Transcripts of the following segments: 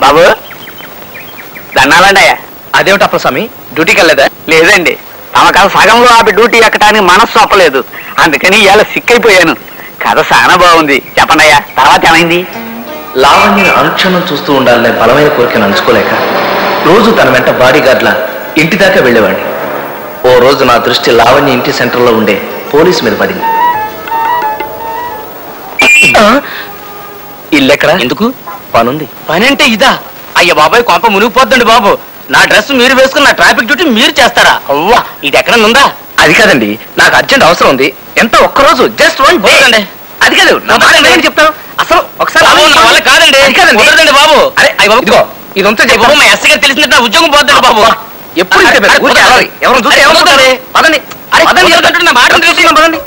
బాబు దండాలండి అయ్యా. అదేమిటి అప్పలస్వామి, డ్యూటీకి వెళ్ళలేదా? లేదండి, తమ కథ సగంలో ఆపి డ్యూటీ ఎక్కడానికి మనస్సు ఒప్పలేదు. అందుకని ఇవాళ సిక్కైపోయాను. కథ చాలా బాగుంది. చెప్పండి అయ్యా, తర్వాత ఏమైంది? లావణ్యని అనుక్షణం చూస్తూ ఉండాలనే బలమైన కోరికను అంచుకోలేక రోజు తన వెంట బాడీ గార్డ్లా ఇంటి దాకా వెళ్ళేవాడిని. ఓ రోజు నా దృష్టి లావణ్య ఇంటి సెంటర్లో ఉండే పోలీసు మీద పడింది. ఇల్లెక్కడ? ఎందుకు? పనుంది. పని అంటే ఇదా? అయ్య బాబాయ్, కొంప మునిగిపోద్దండి బాబు. నా డ్రెస్ మీరు వేసుకుని నా ట్రాఫిక్ డ్యూటీ మీరు చేస్తారా? అవ్వా, ఇది ఎక్కడ ఉందా? అది కాదండి, నాకు అర్జెంట్ అవసరం ఉంది. ఎంత ఒక్కరోజు, జస్ట్ వన్ డే అండి. అది కాదు, నా మాట ఏమని చెప్తాను అసలు ఒకసారి. కాదండి, అది కాదండి బాబు. అరే అయ్యి బాబు, ఇది ఉంటే బాబు, మా ఎస్ఐ గారు తెలిసిందంటే నా ఉద్యోగం పోద్దండి బాబు. ఎప్పుడు ఎవరు చూస్తే ఏమవుతుంది? పదండి. నా మాట పదండి.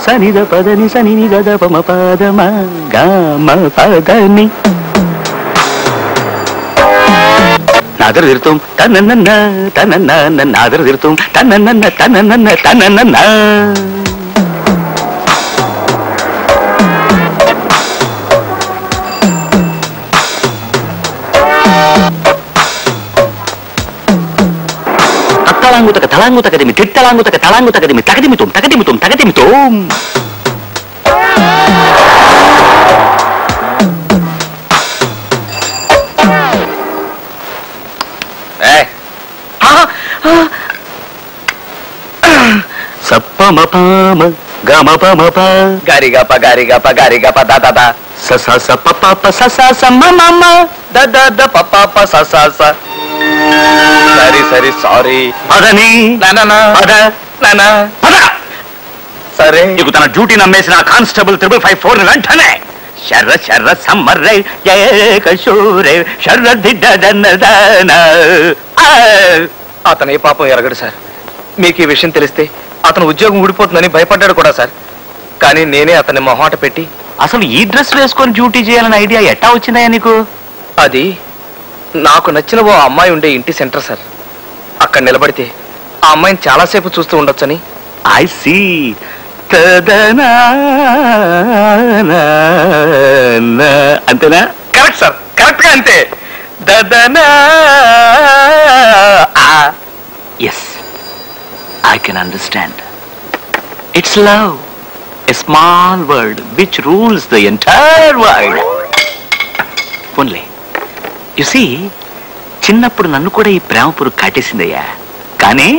సనిద పదని సని నిద పమ పదమ గమ పదని నాదర తిరుతాం తనన్న తనన్న నాదర తిరుతాం తనన్న తనన్న తనన్న. తలాంగుతక తలాంగుతకదిమి తిట్టలాంగుతక తలాంగుతకదిమి తగదిమితుం తగదిమితుం తగదిమితుం. సప్పమ పామ గమ పమ ప గారిగప గారిగప గారిగప దాదా స స స ప ప ప స స స మ మ మ ద పప్ప స స స. సరి సరి సారీ పదని పద పద. సరే, నీకు తన డ్యూటీ నమ్మేసిన కానిస్టేబుల్ 554 వెంటనే శర్ర శర్ర సమ్మర్రే ఏకశూరే శర్ర దిడ్డదన్నదాన. అతను ఏ పాపం ఎరగడు సార్. మీకు ఈ విషయం తెలిస్తే అతను ఉద్యోగం ఊడిపోతుందని భయపడ్డాడు కూడా సార్. కానీ నేనే అతన్ని మొహాట పెట్టి, అసలు ఈ డ్రెస్ వేసుకొని డ్యూటీ చేయాలనే ఐడియా ఎట్టా వచ్చిందయ్యా నీకు? అది నాకు నచ్చిన ఓ అమ్మాయి ఉండే ఇంటి సెంటర్ సార్. అక్కడ నిలబడితే ఆ అమ్మాయిని చాలాసేపు చూస్తూ ఉండొచ్చని. I see. అంతేనా? కరెక్ట్ సార్, కరెక్ట్ గా అంతే. Yes, I can understand. It's love, a small world which rules the entire world. Only, you see, చిన్నప్పుడు నన్ను కూడా ఈ ప్రేమ పురుగు కాటేసిందయ్యా. కానీ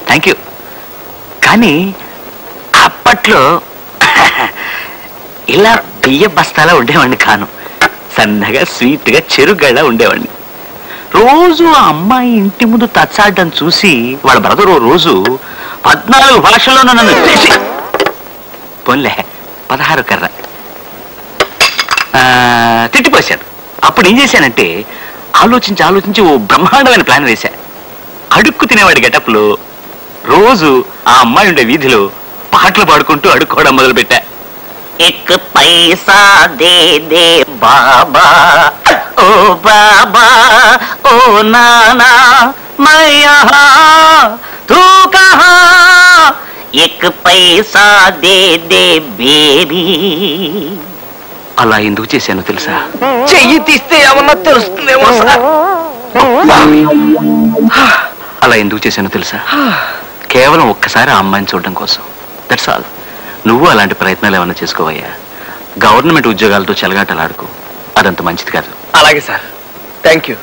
థ్యాంక్ యూ. కానీ అప్పట్లో ఇలా బియ్య బస్తాలా ఉండేవాడిని కాను. సన్నగా స్వీట్గా చెరుగళ్ళ ఉండేవాడిని. రోజు ఆ అమ్మాయి ఇంటి ముందు తచ్చాడడం చూసి వాళ్ళ బ్రదర్ ఓ రోజు 14 భాషల్లోనూ నన్ను చేసి పోన్లే 16 కర్ర తిట్టిపోశాను. అప్పుడు ఏం చేశానంటే ఆలోచించి ఆలోచించి ఓ బ్రహ్మాండమైన ప్లాన్ వేశా. అడుక్కు తినేవాడి గెటప్లో రోజు ఆ అమ్మాయి ఉండే వీధిలో పాటలు పాడుకుంటూ అడుక్కోవడం మొదలుపెట్టా. ఎక్ పైసా దే దే బాబా ఓ బాబా ఓ నానా मैं यहाँ तू कहाँ एक पैसा दे दे బేబీ. అలా ఎందుకు చేశానో తెలుసా? చెయ్యి తీస్తే ఏమన్నా తెలుస్తుందేమో సార్. అలా ఎందుకు చేశానో తెలుసా? కేవలం ఒక్కసారి ఆ అమ్మాయిని చూడడం కోసం. That's all. నువ్వు అలాంటి ప్రయత్నాలు ఏమైనా చేసుకోవయ్యా. గవర్నమెంట్ ఉద్యోగాలతో చెలగాటలాడుకో, అదంత మంచిది కాదు. అలాగే సార్, థ్యాంక్ యూ.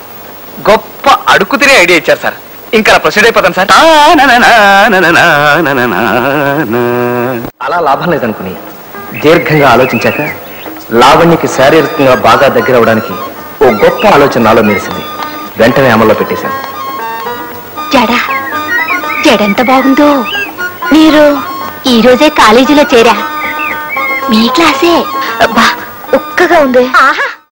గొప్ప అడుగు తినే ఐడియా ఇచ్చారు సార్. ఇంకా ప్రొసీడ్ అయిపోతాను సార్. అలా లాభం లేదనుకుని దీర్ఘంగా ఆలోచించాక లావణ్యకి శారీరకంగా బాగా దగ్గర అవడానికి ఓ గొప్ప ఆలోచన నాలో మెరిసింది. వెంటనే అమల్లో పెట్టేశాను. జడంత బాగుందో. మీరు ఈ రోజే కాలేజీలో చేరా? మీ క్లాసే. అబ్బా ఒక్కగా ఉంది. ఆహా